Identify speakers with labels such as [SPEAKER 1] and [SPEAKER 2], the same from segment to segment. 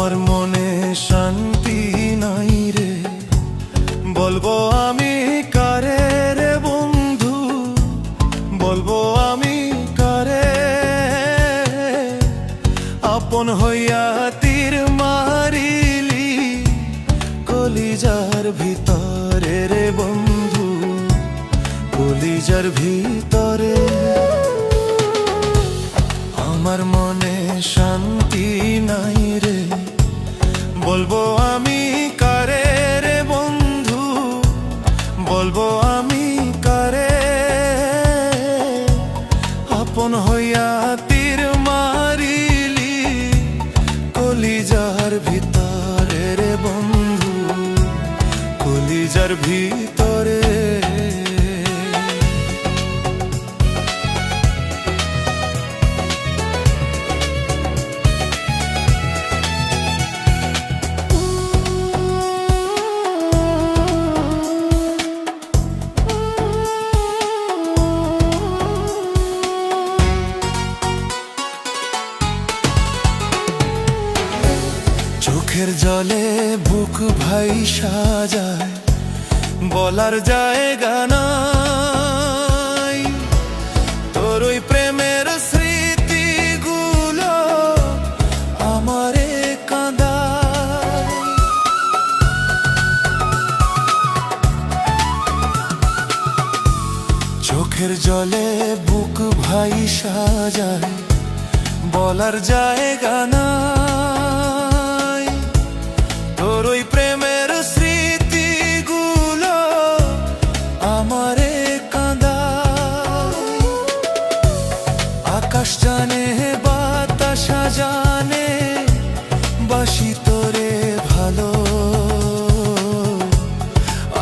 [SPEAKER 1] আমার মনে শান্তি নাই রে, বলবো আমি কারে রে বন্ধু, বলবো আমি কারে। আপন হইয়া তীর মারিলি কলিজার ভিতরে রে বন্ধু, কলিজার ভিতরে। আমার মনে শান্তি নাই রে, বলবো আমি কারে রে বন্ধু, বলবো আমি কারে। আপন হইয়া তীর মারিলি কলিজার ভিতরে রে বন্ধু, কলিজার ভিতরে। চোখের জলে বুক ভাই সাজায়, বলার জায়গা নাই। তোর ওই প্রেমের স্মৃতিগুলো আমারে কাঁদায়। চোখের জলে বুক ভাই সাজায়, বলার জায়গা নাই। তোর ওই প্রেমের স্মৃতিগুলো আমারে কাঁদায়। আকাশ জানে বাতাস জানে বাসি তোরে ভালো,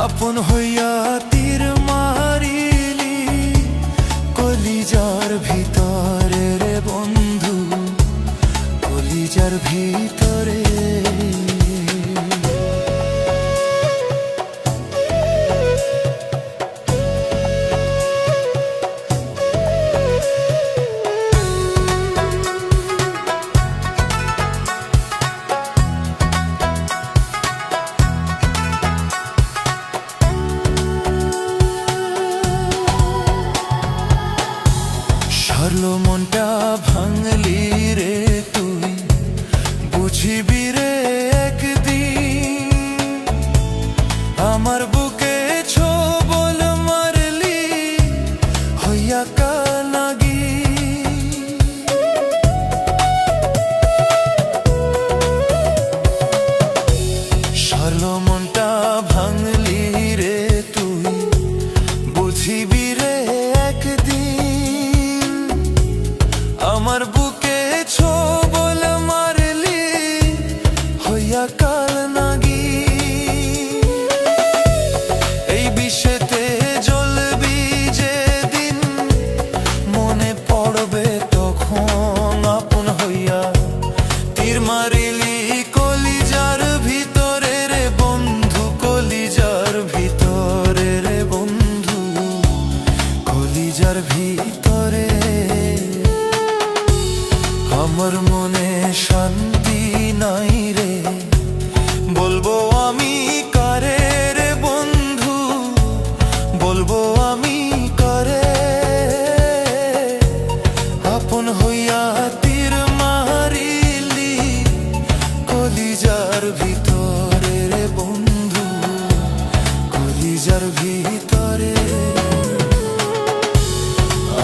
[SPEAKER 1] আপন হইয়া তীর মারিলি কলিজার ভিতরে রে বন্ধু, কলিজার ভিতরে। হারলো মনটা ভাঙলি রে তুই, বুঝিবি রে একদিন। আমার বুকে ছোবল মারলি হইয়া কানাগি। হারলো মনটা ভাঙলি রে তুই, বুঝিবি রে একদিন। আমার বুকে ছোবল মারলি হইয়া কাল নাগি। এই বিষেতে জ্বলবি যেদিন, মনে পড়বে তখন আপন হইয়া তীর মারিলি কলিজার ভিতরে রে বন্ধু, কলিজার ভিতরে রে বন্ধু, কলিজার ভিতরে। আমার মনে শান্তি নাই রে, বলবো আমি কারে রে বন্ধু, বলবো আমি কারে। আপন হইয়া তীর মারিলি কলিজার ভিতরে রে বন্ধু, কলিজার ভিতরে।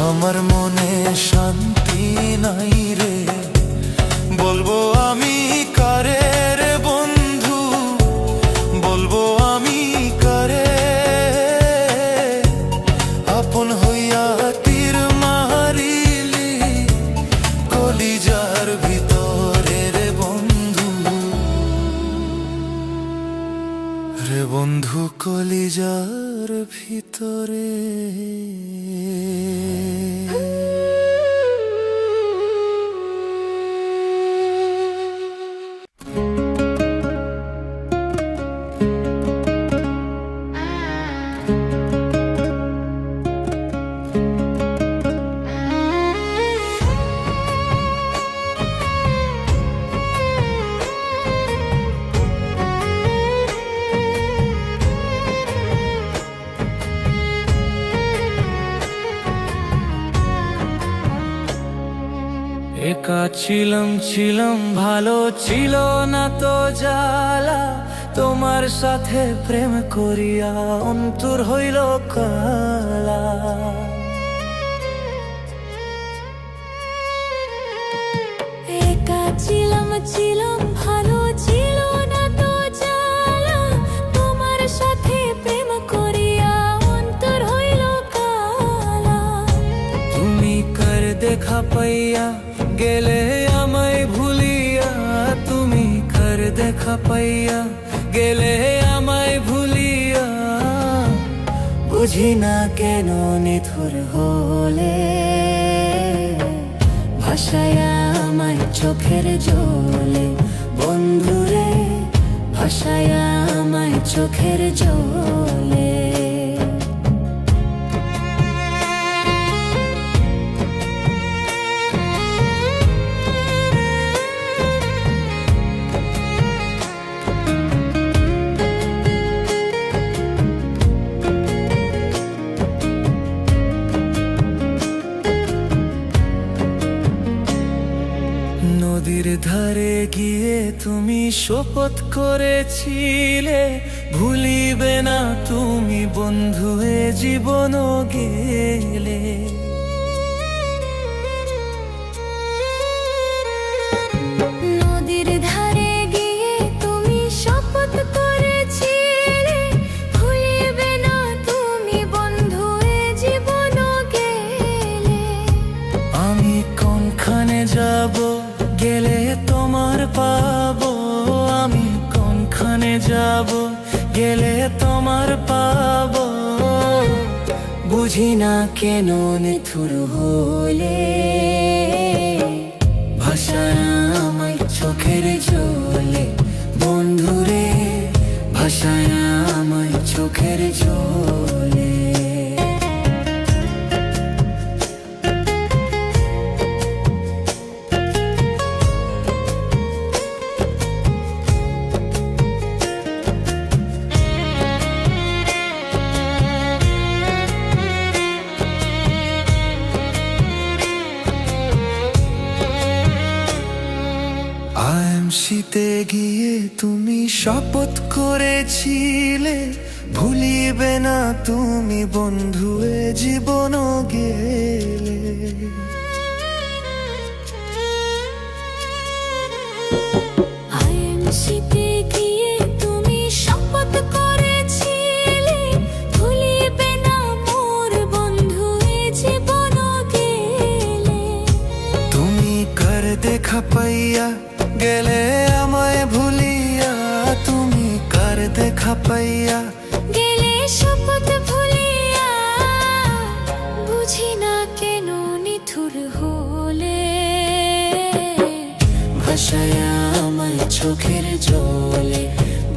[SPEAKER 1] আমার মনে শান্তি নাই রে, বলবো আমি কারে রে বন্ধু, বলবো আমি কারে। আপন হইয়া তীর মারিলি কলিজার ভিতরে রে বন্ধু, রে বন্ধু, কলিজার ভিতরে। ছিলাম ছিলাম ভালো ছিল না তো জ্বালা, তোমার সাথে প্রেম করিয়া অন্তর হইল কালা।
[SPEAKER 2] একা ছিলাম ছিলাম ভালো ছিল না তো জ্বালা, তোমার সাথে প্রেম করিয়া অন্তর হইল কালা।
[SPEAKER 1] তুমি কার দেখা পাইয়া গেলে আমায় ভুলিয়া, তুমি কার দেখা পাইয়া গেলে আমায় ভুলিয়া, বুঝি না কেন নিথুর হলে ভাষায় আমায় চোখের জলে। বন্ধুরে ভাষায় আমায় চোখের জলে। নদীর ধারে গিয়ে তুমি শপথ করেছিলে, ভুলিবে না তুমি বন্ধু এ জীবন গেলে।
[SPEAKER 2] নদীর ধারে গিয়ে তুমি শপথ করেছিলে, ভুলিবে না তুমি বন্ধু এ জীবন গেলে।
[SPEAKER 1] আমি কোনখানে যাব গেলে তোমার পাবো, আমি কোনখানে যাব গেলে তোমার পাবো, বুঝি না কেন নিথুর হলে ভাষায় আমায় চোখের জলে। বন্ধুরে ভাষায় আমায় চোখের জলে। শীতে গিয়ে তুমি শপথ করেছিলে, ভুলিবে না তুমি বন্ধু এ জীবন গেলে।
[SPEAKER 2] শীতে গিয়ে তুমি শপথ করেছিলে, ভুলিবে না মোর বন্ধু এ জীবন গেলে।
[SPEAKER 1] তুমি কার দেখা পাইয়া গেলে আমায় ভুলিয়া, তুমি কার দেখা পাইয়া
[SPEAKER 2] গেলে শপথ ভুলিয়া, বুঝি না কেন নিথুর হলে
[SPEAKER 1] ভাষায় আমায় চোখের জলে।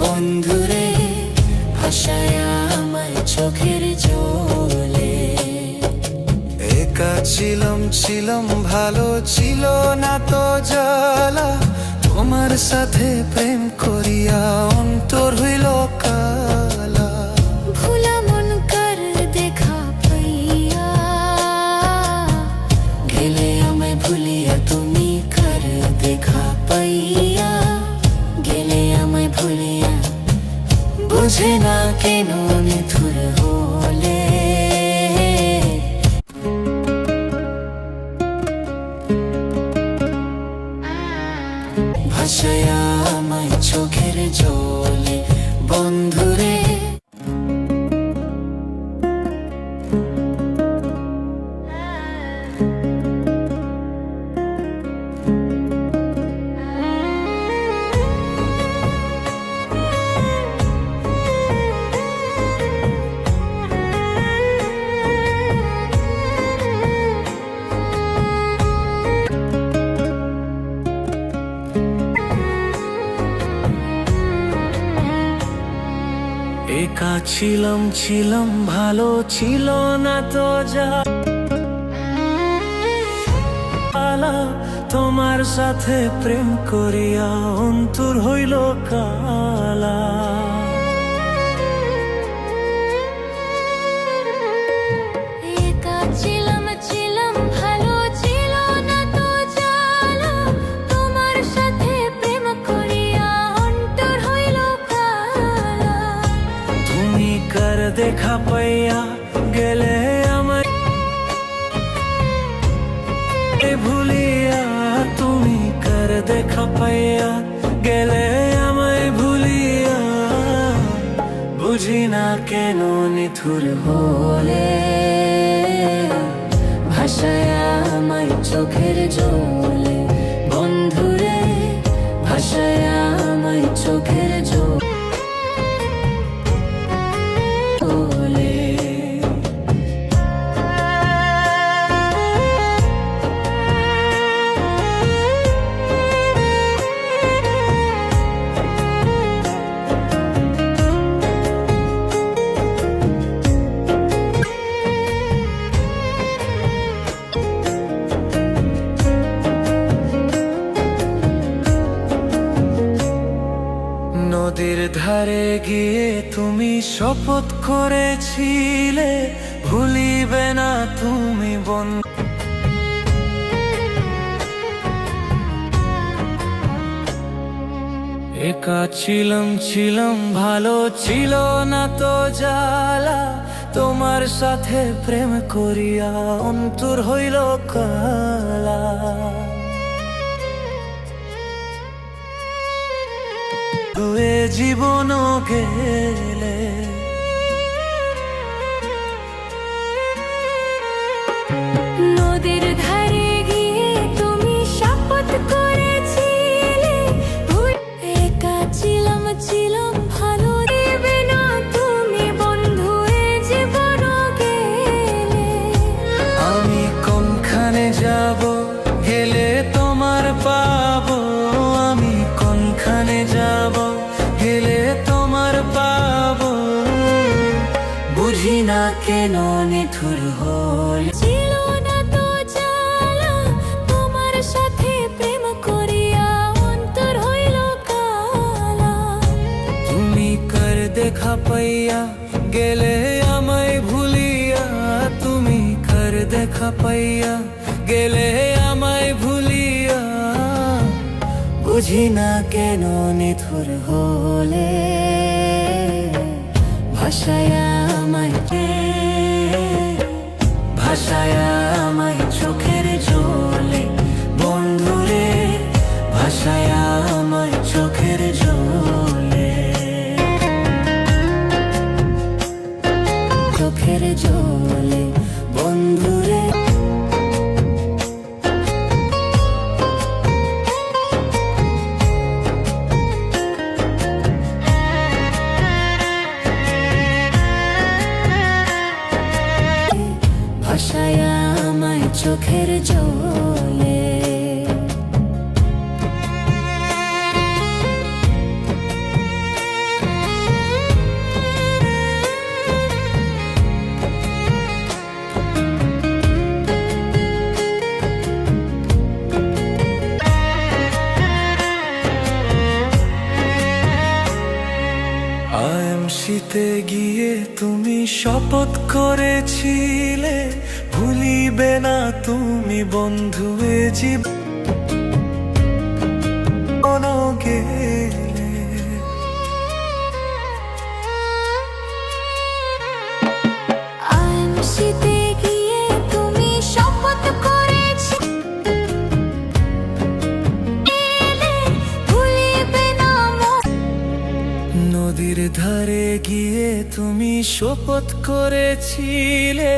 [SPEAKER 1] বন্ধুরে ভাষায় আমায় চোখের জলে। একা ছিলাম ছিলাম ভালো ছিল না তো জ্বালা, তোমার সাথে প্রেম করিয়া অন্তর হইল কালা।
[SPEAKER 2] ভোলা মন কার দেখা পাইয়া
[SPEAKER 1] গেলে আমায় ভুলিয়া, তুমি কার দেখা পাইয়া গেলে আমায় ভুলিয়া, বুঝে না কেন নিথুর হলে ভাষায় আমায় চোখের জলে। বন্ধুরে একা ছিলাম ছিলাম ভালো ছিল না তো জ্বালা, তোমার সাথে প্রেম করিয়া অন্তর হইল কালা।
[SPEAKER 2] একা ছিলাম ছিলাম ভালো ছিল না তো জ্বালা,
[SPEAKER 1] দেখা পাইয়া গেলে আমায় ভুলিয়া, তুমি কার দেখা পাইয়া গেলে আমায় ভুলিয়া, বুঝি না কেন নিথুর হলে ভাষায় আমায় চোখের জলে, বন্ধুরে ভাষায় আমায় চোখের জলে। নদীর ধারে গিয়ে তুমি শপথ করেছিলে ভুলিবে না তুমি একা ছিলাম ভালো ছিল না তো জ্বালা, তোমার সাথে প্রেম করিয়া অন্তর হইল কালা। তুই জীবন গেলে
[SPEAKER 2] নদীর ধারে গিয়ে তুমি শপথ করেছিলে, একা ছিলাম ভালো দেবে না তুমি বন্ধু এ জীবন গেলে।
[SPEAKER 1] আমি কোনখানে যাব গেলে তোমার পাবো, আমি কোনখানে যাব গেলে তোমার পাবো, বুঝি না কেন নিথুর হলে
[SPEAKER 2] ছিল না তো জ্বালা, তোমার সাথে প্রেম করিয়া অন্তর হইল কালা।
[SPEAKER 1] তুমি কার দেখা পাইয়া গেলে আমায় ভুলিয়া, তুমি কার দেখা পাইয়া গেলে আমায় ভুলিয়া, বুঝি না কেন নিথুর হলে ভাষায় আমায় চোখের জলে, বন্ধুরে ভাষায় আমায় চোখের জলে, চোখের জলে বন্ধুরে। ভাষায় আমায় চোখের জলে। শীতে গিয়ে তুমি শপথ করেছিলে ভুলিবে না তুমি বন্ধু এ জীবন গেলে।
[SPEAKER 2] শীতে গিয়ে তুমি শপথ
[SPEAKER 1] নদীর ধারে গিয়ে তুমি শপথ করেছিলে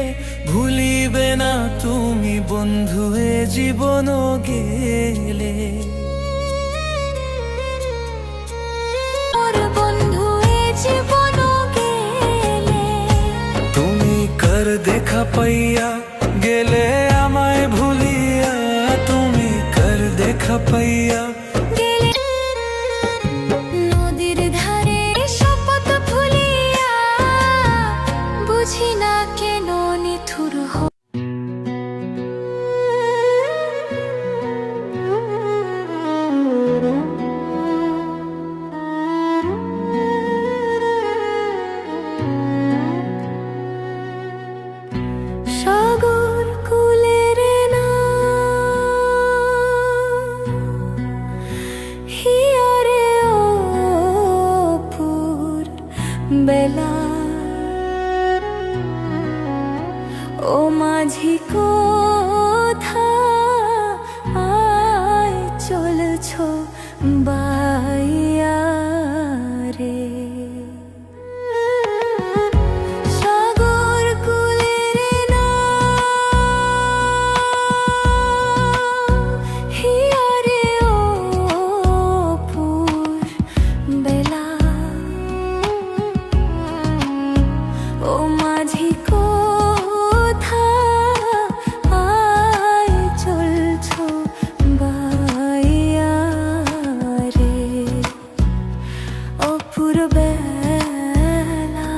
[SPEAKER 1] ভুলিবে না তুমি বন্ধু এ জীবন গেলে।
[SPEAKER 2] বন্ধু এ জীবন গেলে
[SPEAKER 1] তুমি কার দেখা পাইয়া গেলে আমায় ভুলিয়া, তুমি কার দেখা পাইয়া
[SPEAKER 2] বুঝি না কেন নিথুর সাগর কুলের না হিয়ারে অপুর বেলা মাঝি কোথা আয় চলছ বাইয়া রে সাগর কুলের না হিয়ারে অপুর বেলা ও মাঝি কোথা আয় চলছ বাইয়া রে অপুর বেলা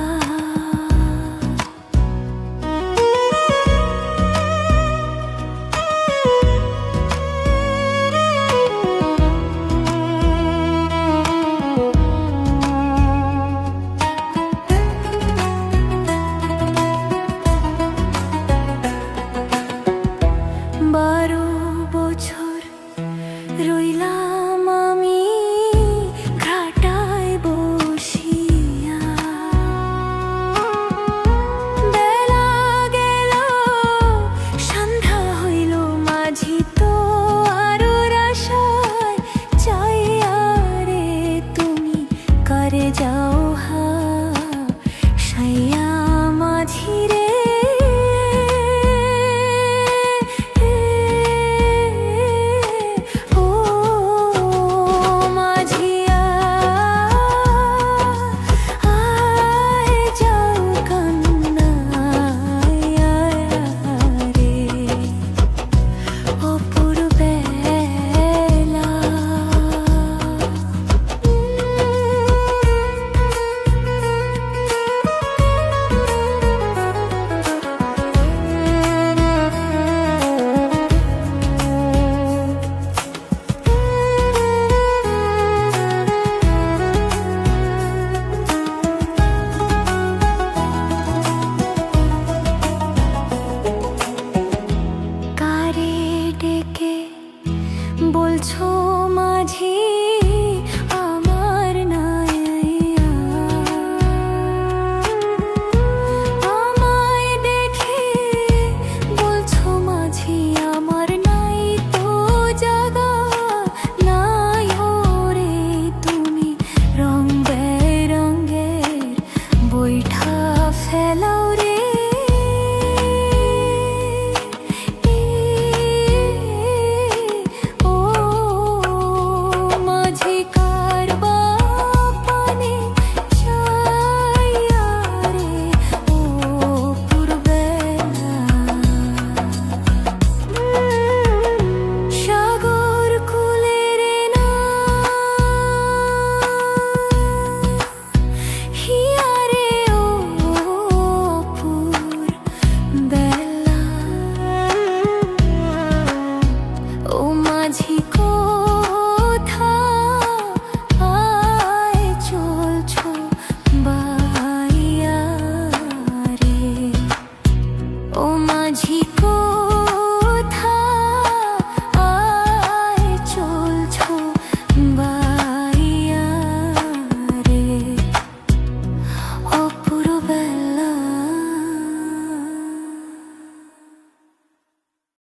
[SPEAKER 2] বারো বছর রইলাম আমি ঘাটায় বসিয়া বেলা গেল সন্ধ্যা হইল মাঝি তো আরো আশায় চাইয়া রে তুমি কারে যাও